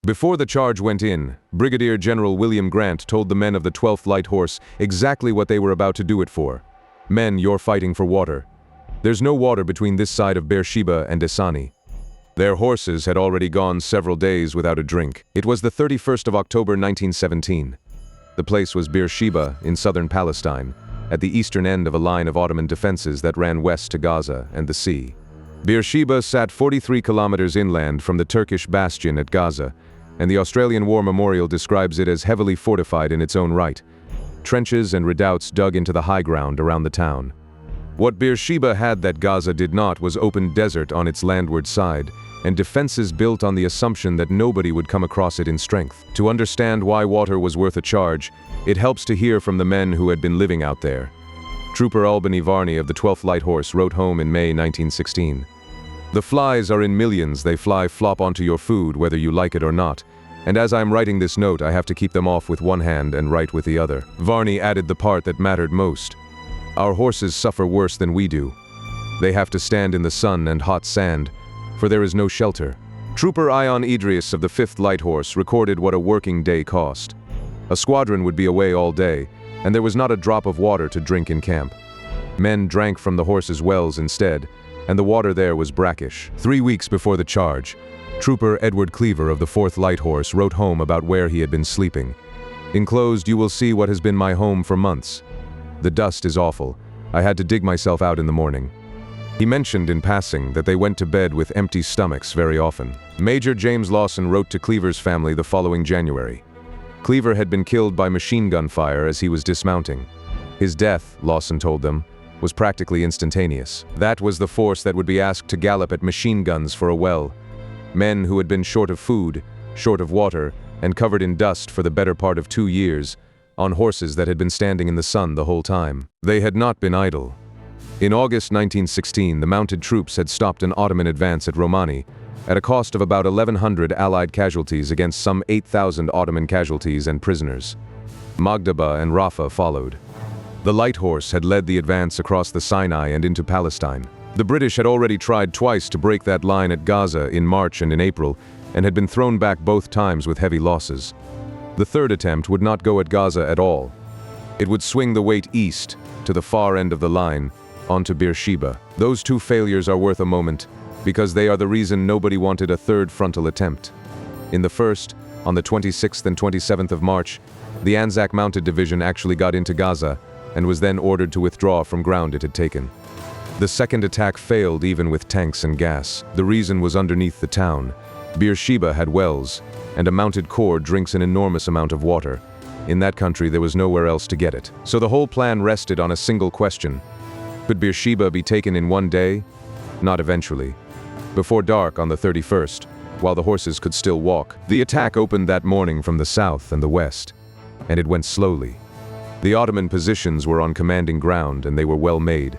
Before the charge went in, Brigadier General William Grant told the men of the 12th Light Horse exactly what they were about to do it for. Men, you're fighting for water. There's no water between this side of Beersheba and Esani. Their horses had already gone several days without a drink. It was the 31st of October 1917. The place was Beersheba in southern Palestine, at the eastern end of a line of Ottoman defenses that ran west to Gaza and the sea. Beersheba sat 43 kilometers inland from the Turkish bastion at Gaza, and the Australian War Memorial describes it as heavily fortified in its own right. Trenches and redoubts dug into the high ground around the town. What Beersheba had that Gaza did not was open desert on its landward side, and defenses built on the assumption that nobody would come across it in strength. To understand why water was worth a charge, it helps to hear from the men who had been living out there. Trooper Albany Varney of the 12th Light Horse wrote home in May 1916. "The flies are in millions, they fly flop onto your food whether you like it or not, and as I'm writing this note I have to keep them off with one hand and write with the other." Varney added the part that mattered most. "Our horses suffer worse than we do. They have to stand in the sun and hot sand, for there is no shelter." Trooper Ion Idris of the 5th Light Horse recorded what a working day cost. A squadron would be away all day, and there was not a drop of water to drink in camp. Men drank from the horses' wells instead, and the water there was brackish. 3 weeks before the charge, Trooper Edward Cleaver of the 4th Light Horse wrote home about where he had been sleeping. "Enclosed you will see what has been my home for months. The dust is awful. I had to dig myself out in the morning." He mentioned in passing that they went to bed with empty stomachs very often. Major James Lawson wrote to Cleaver's family the following January. Cleaver had been killed by machine gun fire as he was dismounting. His death, Lawson told them, was practically instantaneous. That was the force that would be asked to gallop at machine guns for a well. Men who had been short of food, short of water, and covered in dust for the better part of 2 years, on horses that had been standing in the sun the whole time. They had not been idle. In August 1916, the mounted troops had stopped an Ottoman advance at Romani, at a cost of about 1,100 Allied casualties against some 8,000 Ottoman casualties and prisoners. Magdaba and Rafah followed. The Light Horse had led the advance across the Sinai and into Palestine. The British had already tried twice to break that line at Gaza in March and in April, and had been thrown back both times with heavy losses. The third attempt would not go at Gaza at all. It would swing the weight east, to the far end of the line, onto Beersheba. Those two failures are worth a moment, because they are the reason nobody wanted a third frontal attempt. In the first, on the 26th and 27th of March, the Anzac Mounted Division actually got into Gaza, and was then ordered to withdraw from ground it had taken. The second attack failed even with tanks and gas. The reason was underneath the town. Beersheba had wells, and a mounted corps drinks an enormous amount of water. In that country there was nowhere else to get it. So the whole plan rested on a single question. Could Beersheba be taken in one day? Not eventually. Before dark on the 31st, while the horses could still walk, the attack opened that morning from the south and the west, and it went slowly. The Ottoman positions were on commanding ground, and they were well made.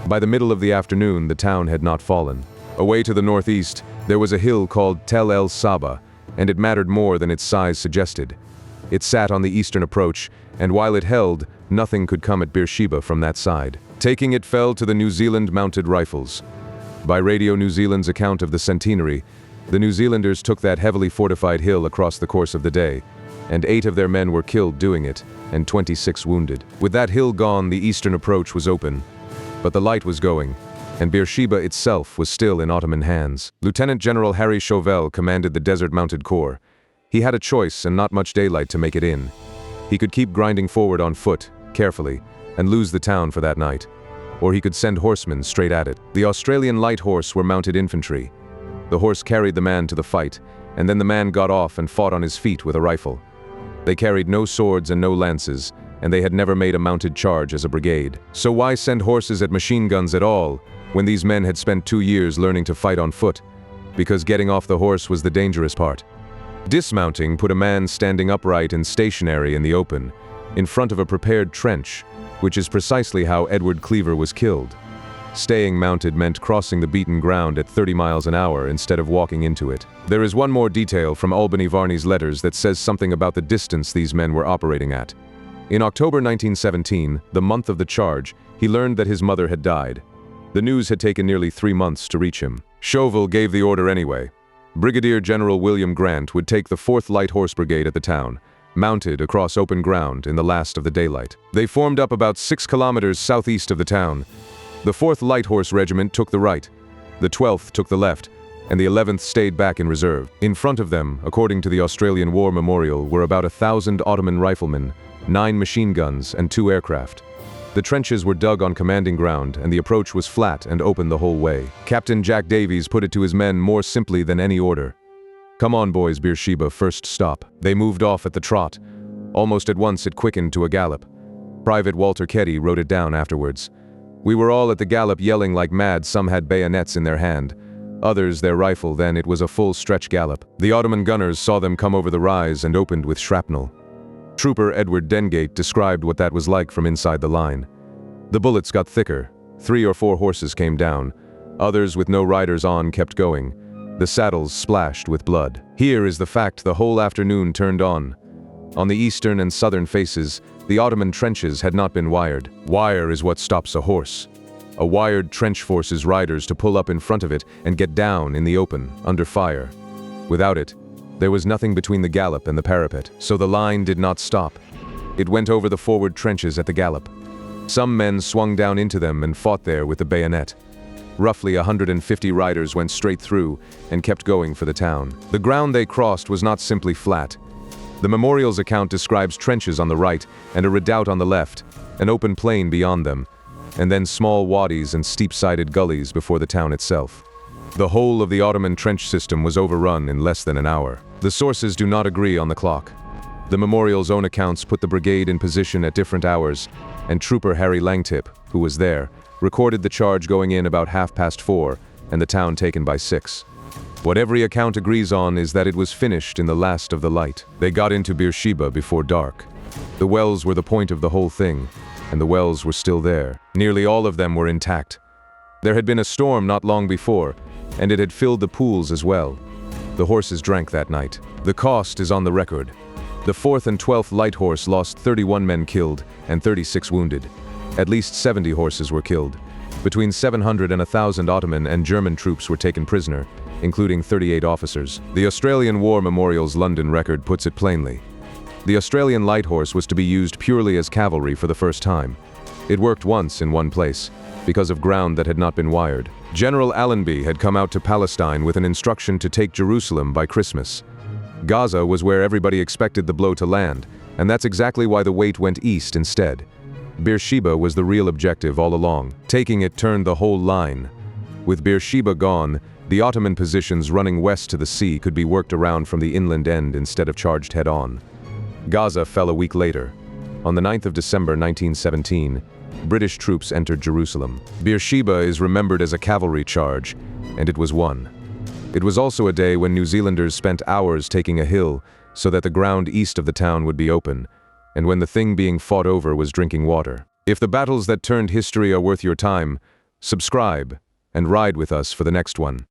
By the middle of the afternoon, the town had not fallen. Away to the northeast, there was a hill called Tel El Saba, and it mattered more than its size suggested. It sat on the eastern approach, and while it held, nothing could come at Beersheba from that side. Taking it fell to the New Zealand Mounted Rifles. By Radio New Zealand's account of the centenary, the New Zealanders took that heavily fortified hill across the course of the day, and 8 of their men were killed doing it, and 26 wounded. With that hill gone, the eastern approach was open. But the light was going, and Beersheba itself was still in Ottoman hands. Lieutenant General Harry Chauvel commanded the Desert Mounted Corps. He had a choice and not much daylight to make it in. He could keep grinding forward on foot, carefully, and lose the town for that night. Or he could send horsemen straight at it. The Australian Light Horse were mounted infantry. The horse carried the man to the fight, and then the man got off and fought on his feet with a rifle. They carried no swords and no lances, and they had never made a mounted charge as a brigade. So why send horses at machine guns at all, when these men had spent 2 years learning to fight on foot? Because getting off the horse was the dangerous part. Dismounting put a man standing upright and stationary in the open, in front of a prepared trench, which is precisely how Edward Cleaver was killed. Staying mounted meant crossing the beaten ground at 30 miles an hour instead of walking into it. There is one more detail from Albany Varney's letters that says something about the distance these men were operating at. In October 1917, the month of the charge, he learned that his mother had died. The news had taken nearly 3 months to reach him. Chauvel gave the order anyway. Brigadier General William Grant would take the 4th Light Horse Brigade at the town, mounted across open ground in the last of the daylight. They formed up about 6 kilometers southeast of the town. The 4th Light Horse Regiment took the right, the 12th took the left, and the 11th stayed back in reserve. In front of them, according to the Australian War Memorial, were about 1,000 Ottoman riflemen, 9 machine guns, and 2 aircraft. The trenches were dug on commanding ground, and the approach was flat and open the whole way. Captain Jack Davies put it to his men more simply than any order. "Come on, boys, Beersheba, first stop." They moved off at the trot. Almost at once it quickened to a gallop. Private Walter Keddy wrote it down afterwards. "We were all at the gallop yelling like mad. Some had bayonets in their hand, others their rifle. Then it was a full stretch gallop. The Ottoman gunners saw them come over the rise and opened with shrapnel." Trooper Edward Dengate described what that was like from inside the line. "The bullets got thicker. 3 or 4 horses came down. Others with no riders on kept going. The saddles splashed with blood. Here is the fact the whole afternoon turned on. On the eastern and southern faces, the Ottoman trenches had not been wired. Wire is what stops a horse. A wired trench forces riders to pull up in front of it and get down in the open, under fire. Without it, there was nothing between the gallop and the parapet, so the line did not stop. It went over the forward trenches at the gallop. Some men swung down into them and fought there with the bayonet. Roughly 150 riders went straight through and kept going for the town. The ground they crossed was not simply flat. The memorial's account describes trenches on the right and a redoubt on the left, an open plain beyond them, and then small wadis and steep-sided gullies before the town itself. The whole of the Ottoman trench system was overrun in less than an hour. The sources do not agree on the clock. The memorial's own accounts put the brigade in position at different hours, and Trooper Harry Langtip, who was there, recorded the charge going in about 4:30 and the town taken by 6. What every account agrees on is that it was finished in the last of the light. They got into Beersheba before dark. The wells were the point of the whole thing, and the wells were still there. Nearly all of them were intact. There had been a storm not long before, and it had filled the pools as well. The horses drank that night. The cost is on the record. The 4th and 12th Light Horse lost 31 men killed and 36 wounded. At least 70 horses were killed. Between 700 and 1,000 Ottoman and German troops were taken prisoner, including 38 officers. The Australian War Memorial's London record puts it plainly. The Australian Light Horse was to be used purely as cavalry for the first time. It worked once in one place, because of ground that had not been wired. General Allenby had come out to Palestine with an instruction to take Jerusalem by Christmas. Gaza was where everybody expected the blow to land, and that's exactly why the weight went east instead. Beersheba was the real objective all along. Taking it turned the whole line. With Beersheba gone, the Ottoman positions running west to the sea could be worked around from the inland end instead of charged head-on. Gaza fell a week later. On the 9th of December 1917, British troops entered Jerusalem. Beersheba is remembered as a cavalry charge, and it was won. It was also a day when New Zealanders spent hours taking a hill so that the ground east of the town would be open, and when the thing being fought over was drinking water. If the battles that turned history are worth your time, subscribe and ride with us for the next one.